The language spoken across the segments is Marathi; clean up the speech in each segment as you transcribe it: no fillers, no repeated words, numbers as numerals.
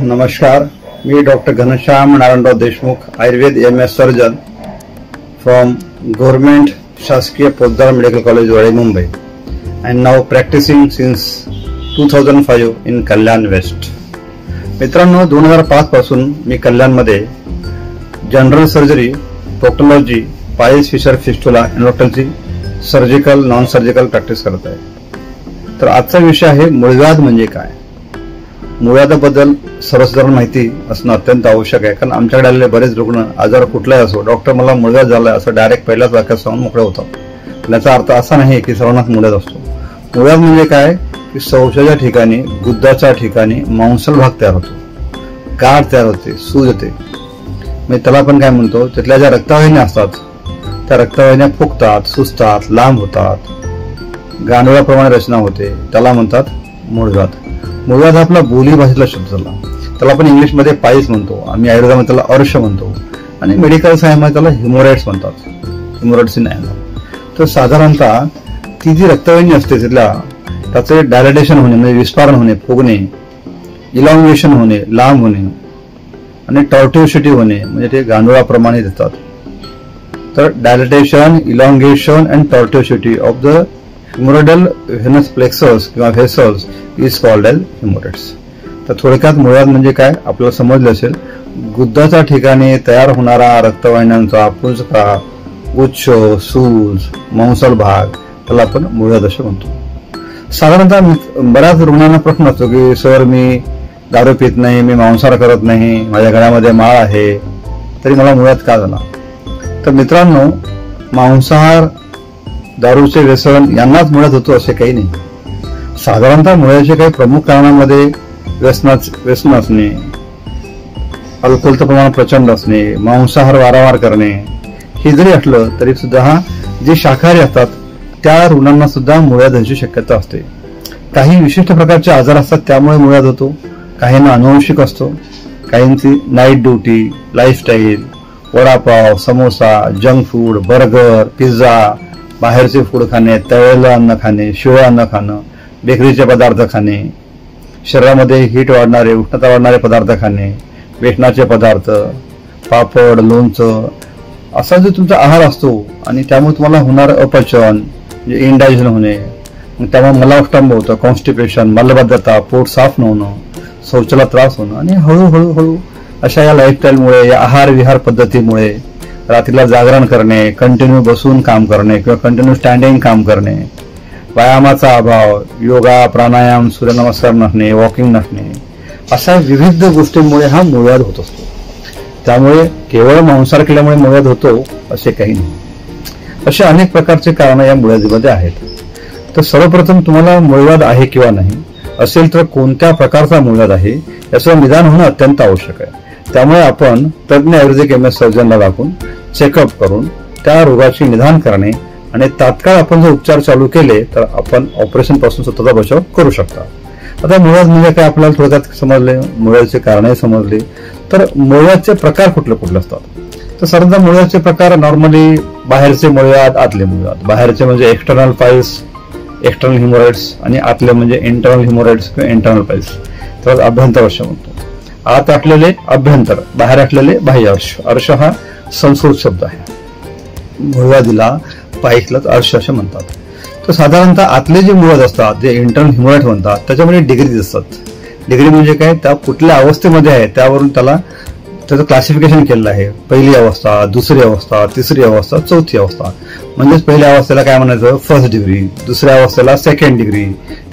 नमस्कार, मी doctor Ghanshyam Narayanrao Deshmukh, Ayurveda MS surgeon from government शासकीय Poddar medical college Wadi, Mumbai. I am now practicing since 2005 in Kalyan west. मित्रांनो, 2005 पासून मी कल्याणमध्ये general surgery, proctology, piles, fissure, fistula, एंडोक्राइनची सर्जिकल, नॉन सर्जिकल प्रॅक्टिस करत आहे. तर आजचा विषय आहे मूळव्याध म्हणजे काय. मूळव्याधाबद्दल सर्वसाधारण माहिती असणं अत्यंत आवश्यक आहे, कारण आमच्याकडे आलेले बरेच रुग्ण आजार कुठलाही असो, डॉक्टर मला मूळव्याध झालाय असं डायरेक्ट पहिल्याच वाक्यात सांगून मोकळे होतात. याचा अर्थ असा नाही की सर्वांनाच मूळव्याध असतो. मूळव्याध म्हणजे काय की शौचाच्या ठिकाणी, गुद्दाच्या ठिकाणी मांसल भाग तयार होतो, गाठ तयार होते, सूज येते. म्हणजे त्याला आपण काय म्हणतो, तिथल्या ज्या रक्तवाहिन्या असतात त्या रक्तवाहिन्या फुगतात, सुजतात, लांब होतात, गांडोळाप्रमाणे रचना होते, त्याला म्हणतात मूळव्याध. मूळव्याध आपला बोली भाषेतला शब्द झाला. त्याला आपण इंग्लिशमध्ये पाईल्स म्हणतो, आम्ही आयुर्वेदामध्ये त्याला अर्श म्हणतो, आणि मेडिकल सायन्समध्ये त्याला हिमोरॉइड्स म्हणतात, हिमोरॉइड्स इन ॲनल. तर साधारणतः ती जी रक्तवाहिनी असते तिथल्या त्याचे डायलेटेशन होणे म्हणजे विस्तारण होणे, फुगणे, इलॉंगेशन होणे, लांब होणे, आणि टॉर्ट्युसिटी होणे म्हणजे ते गांडोळाप्रमाणे दिसतात. तर dilatation, elongation and tortuosity of the haemorrhoidal venous plexus किंवा vessels is called as haemorrhoids. तर थोडक्यात मूळव्याध म्हणजे काय आपल्याला समजलं असेल, गुद्दाच्या ठिकाणी तयार होणारा रक्तवाहिन्यांचा पुंजका, गुच्छ, सूज, मांसल भाग, त्याला आपण मूळव्याध असे म्हणतो. साधारणतः बऱ्याच रुग्णांना प्रश्न असतो की सर, मी दारू पित नाही, मी मांसाहार करत नाही, माझ्या गळ्यामध्ये माळ आहे, तरी मला मूळव्याध का झाला. तर मित्रांनो, मांसाहार, दारूचे व्यसन यांनाच मूळव्याध होतो असे काही नाही. साधारणतः मूळव्याधीच्या काही प्रमुख कारणांमध्ये व्यसन असणे, अल्कोहोलचं प्रमाण प्रचंड असणे, मांसाहार वारंवार करणे, हे जरी असलं तरी सुद्धा जे शाकाहारी असतात त्या रुग्णांना सुद्धा मूळव्याध होण्याची शक्यता असते. काही विशिष्ट प्रकारचे आजार असतात त्यामुळे मूळव्याध होतो, काहींना अनुवंशिक असतो, काहींची night duty, lifestyle, vada pav, samosa, junk food, burger, pizza, बाहेरचे फूड खाणे, तळलेलं अन्न खाणे, शिळं अन्न खाणं, बेकरीचे पदार्थ खाणे, शरीरामध्ये हीट वाढणारे, उष्णता वाढणारे पदार्थ खाणे, बेसनाचे पदार्थ, पापड, लोणचं, असा जो तुमचा आहार असतो आणि त्यामुळे तुम्हाला होणार अपचन म्हणजे इंडायजेशन होणे, त्यामुळे मलावष्टंभ होतं, कॉन्स्टिपेशन, मलबद्धता, पोट साफ न होणं, शौचाला त्रास होणं, आणि हळूहळू अशा या लाईफस्टाईलमुळे, या आहार विहार पद्धतीमुळे रात्रीला जागरण करणे, कंटिन्यू बसून काम करणे किंवा कंटिन्यू स्टँडिंग काम करणे, व्यायामाचा अभाव, योगा, प्राणायाम, सूर्यनमस्कार नसणे, वॉकिंग नसणे, अशा विविध गोष्टींमुळे हा मूळव्याध होत असतो. त्यामुळे केवळ मांसाहार केल्यामुळे मूळव्याध होतो असे काही नाही. असे अनेक प्रकारचे कारण या मूळव्याधीमध्ये आहेत. तर सर्वप्रथम तुम्हाला मूळव्याध आहे किंवा नाही, असेल तर कोणत्या प्रकारचा मूळव्याध आहे याचं निदान होणं अत्यंत आवश्यक आहे. त्यामुळे आपण तज्ञ आयुर्वेदिक MS सर्जनला दाखवून चेकअप करून त्या रोगाचे निदान करणे आणि तात्काळ आपण जर उपचार चालू केले तर आपण ऑपरेशन पासून स्वतःचा बचाव करू शकता. आता मूळव्याध म्हणजे काय आपल्याला थोडक्यात समजले, मूळव्याधीचे कारणही समजले. तर मूळव्याधचे प्रकार कुठले कुठले असतात. तर साधारणतः मूळव्याधचे प्रकार नॉर्मली बाहेरचे मूळव्याध, आतले मूळव्याध. बाहेरचे म्हणजे एक्सटर्नल पाईल्स, एक्सटर्नल हिमोरॉइड्स, आणि आतले म्हणजे इंटरनल हिमोरॉइड्स किंवा इंटरनल पाईल्स, त्याला अभ्यंतर अर्श म्हणतो. आत असलेले अभ्यंतर, बाहेर असलेले बाह्य अर्श. अर्श हा संस्कृत शब्द आहे. मूळव्याधीला, पाईल्सलाच अर्श असे म्हणतात. तर साधारणतः आतले जे मूळव्याध असतात, जे इंटरनल हिमोरॉइड म्हणतात, त्याच्यामध्ये डिग्रीज असतात. डिग्री म्हणजे काय, त्या कुठल्या अवस्थेमध्ये आहे त्यावरून त्याचं क्लासिफिकेशन केलेलं आहे. पहिली अवस्था, दुसरी अवस्था, तिसरी अवस्था, चौथी अवस्था. म्हणजेच पहिल्या अवस्थेला काय म्हणायचं, फर्स्ट डिग्री, दुसऱ्या अवस्थेला सेकंड डिग्री,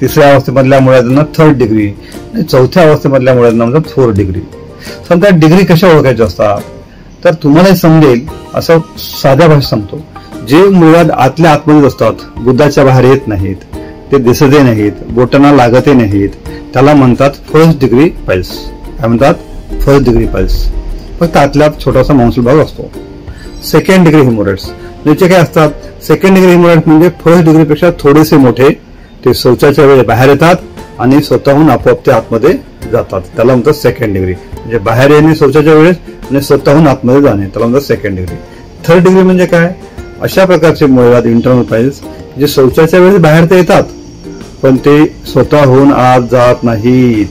तिसऱ्या अवस्थेमधल्या मूळव्याधांना थर्ड डिग्री, आणि चौथ्या अवस्थेमधल्या मूळव्याधांना म्हणतात फोर्थ डिग्री. समजा डिग्री कशा ओळखायच्या असतात तर तुम्हाला समजेल असं साध्या भाषेत सांगतो. जे मूळव्याध आतल्या आतमध्ये असतात, गुद्दाच्या बाहेर येत नाहीत, ते दिसतही नाहीत, बोटांना लागतही नाहीत, त्याला म्हणतात फर्स्ट डिग्री पाईल्स. काय म्हणतात, फर्स्ट डिग्री पाईल्स. फक्त आतल्यात छोटासा मांसल भाग असतो. सेकंड डिग्री हिमोरॉइड्स ज्याचे काय असतात, सेकंड डिग्री हिमोरॉइड्स म्हणजे फर्स्ट डिग्रीपेक्षा थोडेसे मोठे, ते शौचाच्या वेळी बाहेर येतात आणि स्वतःहून आपोआप ते आतमध्ये जातात, त्याला म्हणतात सेकंड डिग्री. म्हणजे बाहेर येणे शौचाच्या वेळेस आणि स्वतःहून आतमध्ये जाणे, त्याला म्हणतात सेकंड डिग्री. थर्ड डिग्री म्हणजे काय, अशा प्रकारचे मूळव्याध इंटरनल पाईल्स जे शौचाच्या वेळेस बाहेर ते येतात पण ते स्वतःहून आत जात नाहीत,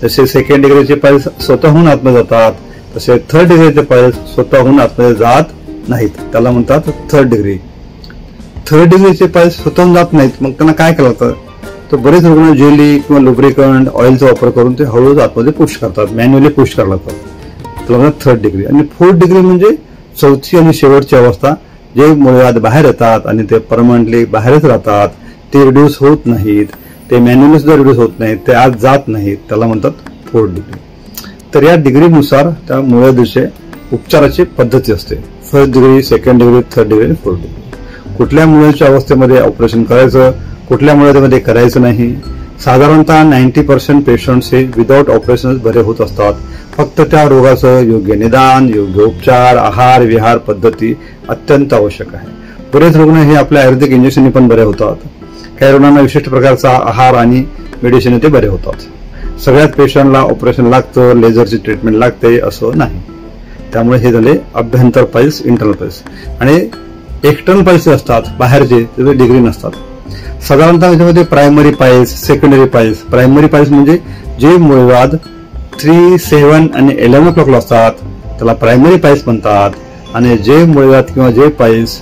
जसे सेकंड डिग्रीचे पाईल्स स्वतःहून आतमध्ये जातात, तसे थर्ड डिग्रीचे पाईल्स स्वतःहून आतमध्ये जात नाहीत, त्याला म्हणतात थर्ड डिग्री. थर्ड डिग्रीचे पाईल्स स्वतःहून जात नाहीत, मग त्यांना काय करायचं, तर बरेच रुग्ण जेली किंवा लुब्रिकंट ऑइलचा वापर करून ते हळूहळू आतमध्ये पुश करतात, मॅन्युअली पुश करायला लागतात, त्याला म्हणतात थर्ड डिग्री. आणि फोर्थ डिग्री म्हणजे चौथी आणि शेवटची अवस्था, जे मुळव्याध बाहेर येतात आणि ते परमनंटली बाहेरच राहतात, ते रिड्यूस होत नाहीत, ते मॅन्युअली सुद्धा रिड्यूस होत नाहीत, ते आत जात नाहीत, त्याला म्हणतात फोर्थ डिग्री. तर या डिग्रीनुसार त्या मुळव्याधीचे उपचाराची पद्धती असते, first degree, second degree, third degree आणि फोर्थ डिग्री. कुठल्या मुळव्याधीच्या अवस्थेमध्ये ऑपरेशन करायचं, कुठल्या मुळव्याधीमध्ये करायचं नाही. साधारणतः 90% पेशंट्स हे विदाऊट ऑपरेशन बरे होत असतात. फक्त त्या रोगाचं योग्य निदान, योग्य उपचार, आहार विहार पद्धती अत्यंत आवश्यक आहे. बरेच रुग्ण हे आपल्या आयुर्वेदिक इंजेक्शनने पण बरे होतात. काही रुग्णांना विशिष्ट प्रकारचा आहार आणि मेडिसिन ते बरे होतात. सगळ्याच पेशंटला ऑपरेशन लागतं, लेझरची ट्रीटमेंट लागते असं नाही. त्यामुळे हे झाले अभ्यंतर पाईल्स, इंटरनल पाईल्स. आणि एक्सटर्नल पाईल्स असतात बाहेरचे, त्याचे डिग्री नसतात. साधारणतः त्याच्यामध्ये primary piles, secondary piles. Primary piles म्हणजे जे मुळव्याध 3, 7 आणि 11 o'clockला असतात त्याला प्रायमरी पाईल्स म्हणतात. आणि जे मुळव्याध किंवा जे पाईल्स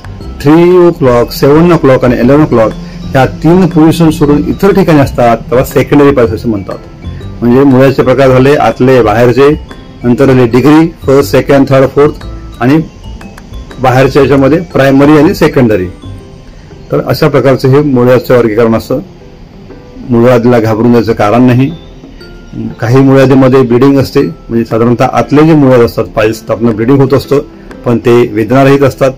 3 o'clock, 7 o'clock आणि 11 o'clock या 3 पोझिशन सोडून इतर ठिकाणी असतात त्याला सेकंडरी पाईल्स असं म्हणतात. म्हणजे मुळव्याधचे प्रकार झाले आतले, बाहेरचे, नंतर झाले degree, first, second, third, fourth, आणि बाहेरच्या याच्यामध्ये प्रायमरी आणि सेकंडरी. तर अशा प्रकारचं हे मुळव्याधचं वर्गीकरण असतं. मुळव्याधीला घाबरून जायचं कारण नाही. काही मुळव्याधीमध्ये ब्लिडिंग असते, म्हणजे साधारणतः आतले जे मुळव्याध असतात पाईल्स, त्यातनं ब्लिडिंग होत असतं, पण ते वेदनारहित असतात.